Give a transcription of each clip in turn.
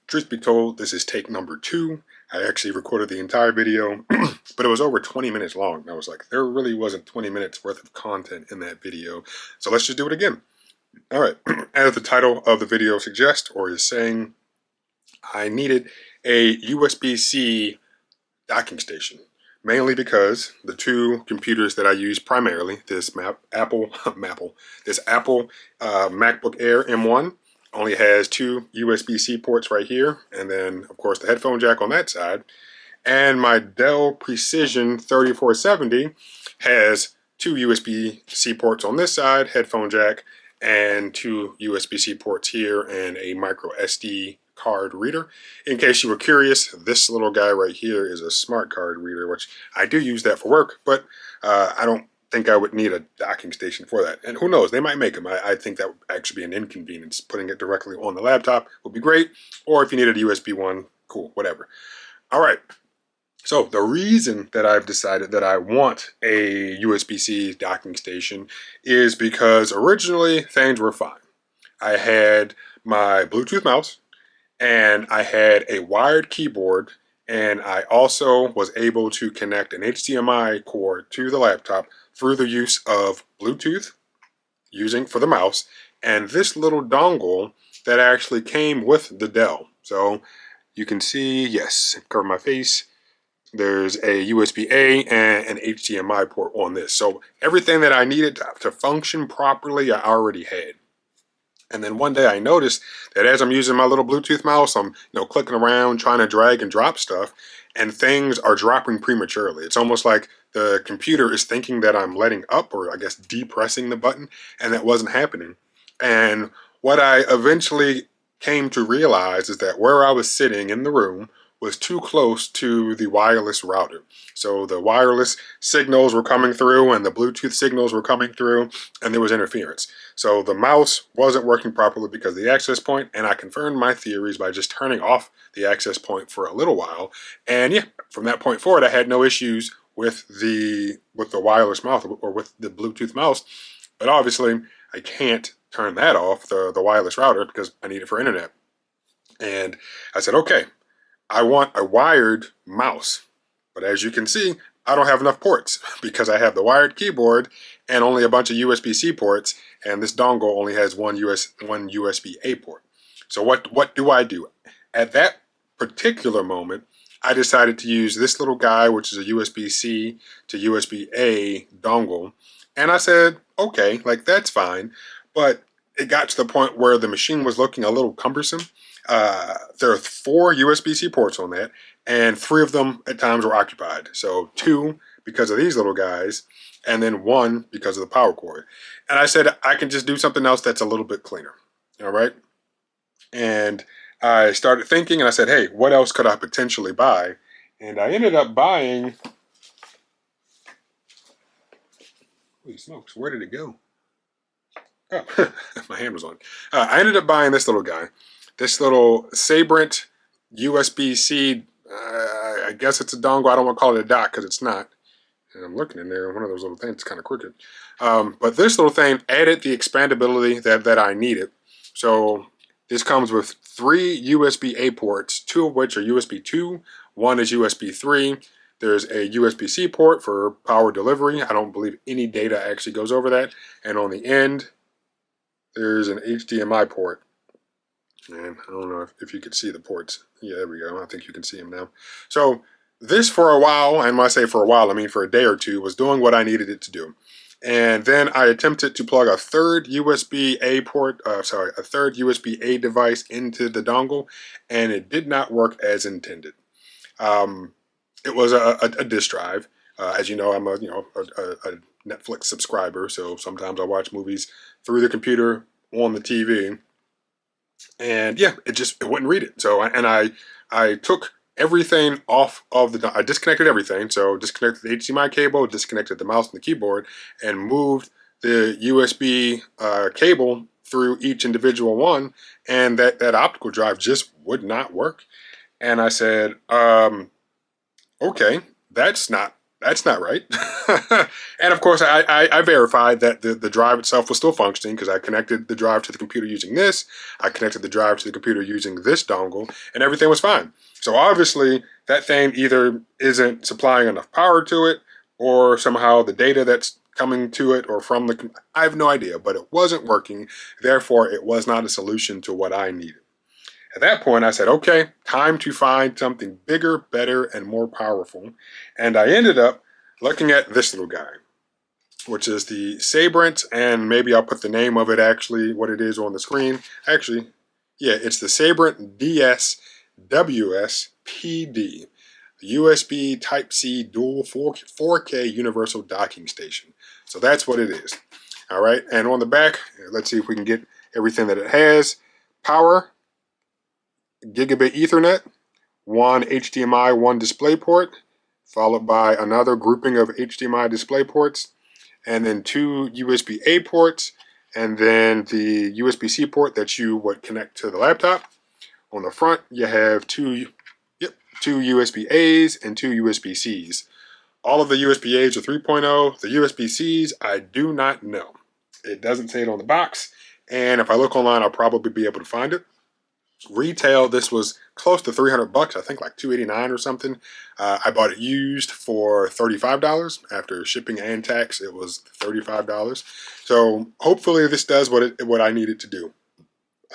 truth be told, this is take number 2. I actually recorded the entire video, but it was over 20 minutes long. And I was like, there really wasn't 20 minutes worth of content in that video. So let's just do it again. All right, as the title of the video suggests or is saying, I needed a USB-C docking station. Mainly because the two computers that I use primarily, this Apple MacBook Air M1 only has 2 USB-C ports right here, and then of course the headphone jack on that side. And my Dell Precision 3470 has 2 USB-C ports on this side, headphone jack, and 2 USB-C ports here, and a micro SD card reader. In case you were curious, this little guy right here is a smart card reader, which I do use that for work, but I don't think I would need a docking station for that. And who knows, they might make them. I think that would actually be an inconvenience. Putting it directly on the laptop would be great, or if you needed a USB one, cool, whatever. All right, so the reason that I've decided that I want a USB-C docking station is because originally things were fine. I had my Bluetooth mouse, and I had a wired keyboard, and I also was able to connect an HDMI cord to the laptop through the use of Bluetooth using for the mouse, and this little dongle that actually came with the Dell. So you can see, yes, cover my face, there's a USB-A and an HDMI port on this. So everything that I needed to function properly, I already had. And then one day I noticed that as I'm using my little Bluetooth mouse, I'm clicking around trying to drag and drop stuff, and things are dropping prematurely. It's almost like the computer is thinking that I'm letting up, or I guess depressing the button, and that wasn't happening. And what I eventually came to realize is that where I was sitting in the room was too close to the wireless router. So the wireless signals were coming through and the Bluetooth signals were coming through, and there was interference. So the mouse wasn't working properly because of the access point, and I confirmed my theories by just turning off the access point for a little while. And yeah, from that point forward, I had no issues with the wireless mouse or with the Bluetooth mouse. But obviously, I can't turn that off, the wireless router, because I need it for internet. And I said, okay, I want a wired mouse. But as you can see, I don't have enough ports because I have the wired keyboard and only a bunch of USB-C ports, and this dongle only has one USB-A port. So what do I do? At that particular moment, I decided to use this little guy, which is a USB-C to USB-A dongle. And I said, okay, that's fine. But it got to the point where the machine was looking a little cumbersome. There are 4 USB-C ports on that, and 3 of them at times were occupied. So 2 because of these little guys, and then 1 because of the power cord. And I said, I can just do something else that's a little bit cleaner. All right. And I started thinking, and I said, hey, what else could I potentially buy? And I ended up buying, holy smokes, where did it go? Oh, my hand was on. I ended up buying this little guy. This little Sabrent USB-C, I guess it's a dongle. I don't want to call it a dock because it's not. And I'm looking in there, one of those little things is kind of crooked. But this little thing added the expandability that I needed. So this comes with 3 USB-A ports, 2 of which are USB 2, 1 is USB 3. There's a USB-C port for power delivery. I don't believe any data actually goes over that. And on the end, there's an HDMI port. And I don't know if you could see the ports. Yeah, there we go. I think you can see them now. So this for a while, and when I say for a while, I mean for a day or two, was doing what I needed it to do. And then I attempted to plug a third USB-A device into the dongle, and it did not work as intended. It was a disk drive. As you know, I'm a Netflix subscriber, so sometimes I watch movies through the computer on the TV. And yeah, it wouldn't read it. So I took everything off of I disconnected everything. So disconnected the HDMI cable, disconnected the mouse and the keyboard, and moved the USB cable through each individual one. And that optical drive just would not work. And I said, okay, that's not that's not right. And of course, I verified that the drive itself was still functioning because I connected the drive to the computer using this. I connected the drive to the computer using this dongle, and everything was fine. So obviously, that thing either isn't supplying enough power to it, or somehow the data that's coming to it or from the, I have no idea, but it wasn't working. Therefore, it was not a solution to what I needed. At that point, I said, okay, time to find something bigger, better, and more powerful. And I ended up looking at this little guy, which is the Sabrent, and maybe I'll put the name of it actually, what it is on the screen. Actually, yeah, it's the Sabrent DS-WS-PD, the USB Type-C dual 4K universal docking station. So that's what it is. All right, and on the back, let's see if we can get everything that it has. Power, gigabit Ethernet, one HDMI 1 DisplayPort, followed by another grouping of HDMI DisplayPorts, and then two USB-A ports, and then the USB-C port that you would connect to the laptop. On the front, you have two USB-As and two USB-Cs. All of the USB-As are 3.0. The USB-Cs, I do not know. It doesn't say it on the box, and if I look online, I'll probably be able to find it. Retail, this was close to $300, I think like $289 or something. I bought it used for $35 after shipping and tax. It was $35. So hopefully this does what I need it to do.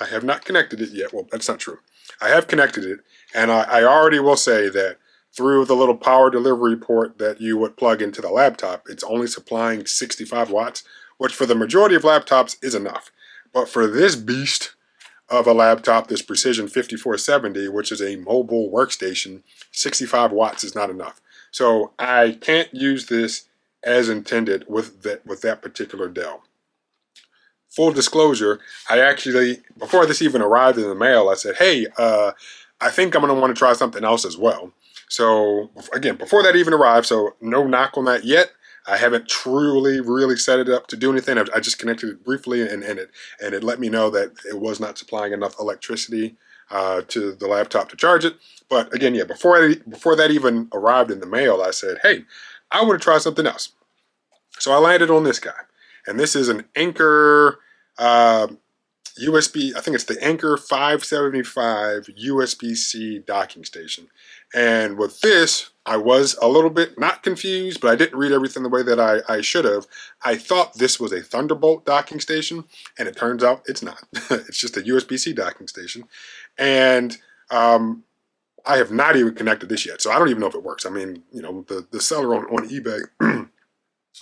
I have not connected it yet. Well, that's not true. I have connected it, and I already will say that through the little power delivery port that you would plug into the laptop, it's only supplying 65 watts, which for the majority of laptops is enough. But for this beast of a laptop, this Precision 5470, which is a mobile workstation, 65 watts is not enough. So I can't use this as intended with that particular Dell. Full disclosure, I actually, before this even arrived in the mail, I said, hey, I think I'm going to want to try something else as well. So again, before that even arrived, so no knock on that yet. I haven't truly, really set it up to do anything. I just connected it briefly, and it let me know that it was not supplying enough electricity to the laptop to charge it. But again, yeah, before that even arrived in the mail, I said, hey, I want to try something else. So I landed on this guy, and this is an Anker USB, I think it's the Anker 575 USB-C docking station. And with this, I was a little bit not confused, but I didn't read everything the way that I should have. I thought this was a Thunderbolt docking station, and it turns out it's not. It's just a USB-C docking station. And I have not even connected this yet, so I don't even know if it works. I mean, you know, the seller on eBay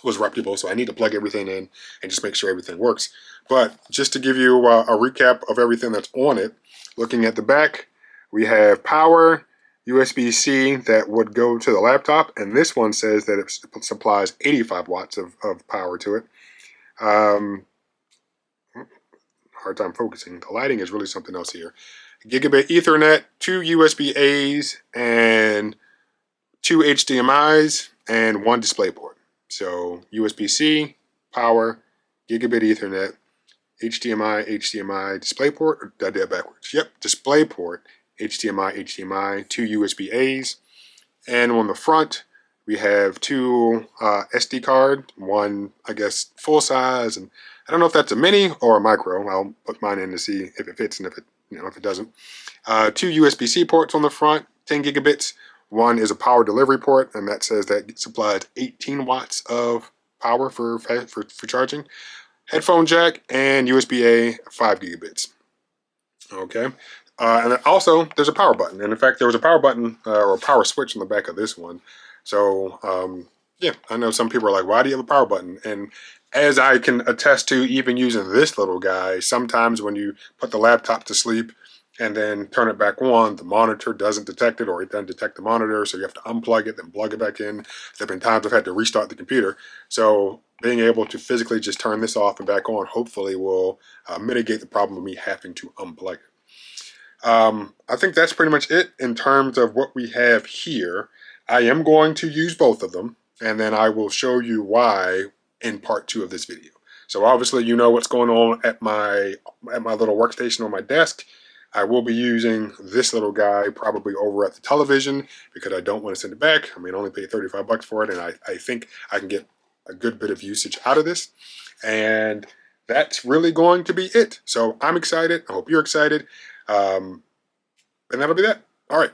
was reputable, so I need to plug everything in and just make sure everything works. But just to give you a recap of everything that's on it, looking at the back, we have power, USB-C that would go to the laptop, and this one says that it supplies 85 watts of power to it. Hard time focusing. The lighting is really something else here. Gigabit Ethernet, two USB-As, and two HDMIs, and one DisplayPort. So USB-C, power, gigabit Ethernet, HDMI, DisplayPort, or did I do that backwards? Yep, DisplayPort, HDMI, two USB-As, and on the front we have two SD card, one I guess full size, and I don't know if that's a mini or a micro. I'll put mine in to see if it fits and if it doesn't. Two USB-C ports on the front, 10 gigabits. One is a power delivery port, and that says that it supplies 18 watts of power for charging. Headphone jack and USB-A, 5 gigabits. Okay. And then also, there's a power button. And in fact, there was a power button or a power switch on the back of this one. So, yeah, I know some people are like, why do you have a power button? And as I can attest to even using this little guy, sometimes when you put the laptop to sleep and then turn it back on, the monitor doesn't detect it, or it doesn't detect the monitor, so you have to unplug it, then plug it back in. There have been times I've had to restart the computer. So being able to physically just turn this off and back on hopefully will mitigate the problem of me having to unplug it. I think that's pretty much it in terms of what we have here. I am going to use both of them, and then I will show you why in part 2 of this video. So obviously you know what's going on at my little workstation on my desk. I will be using this little guy probably over at the television because I don't want to send it back. I mean, I only paid 35 bucks for it, and I think I can get a good bit of usage out of this. And that's really going to be it. So I'm excited. I hope you're excited. And that'll be that. All right.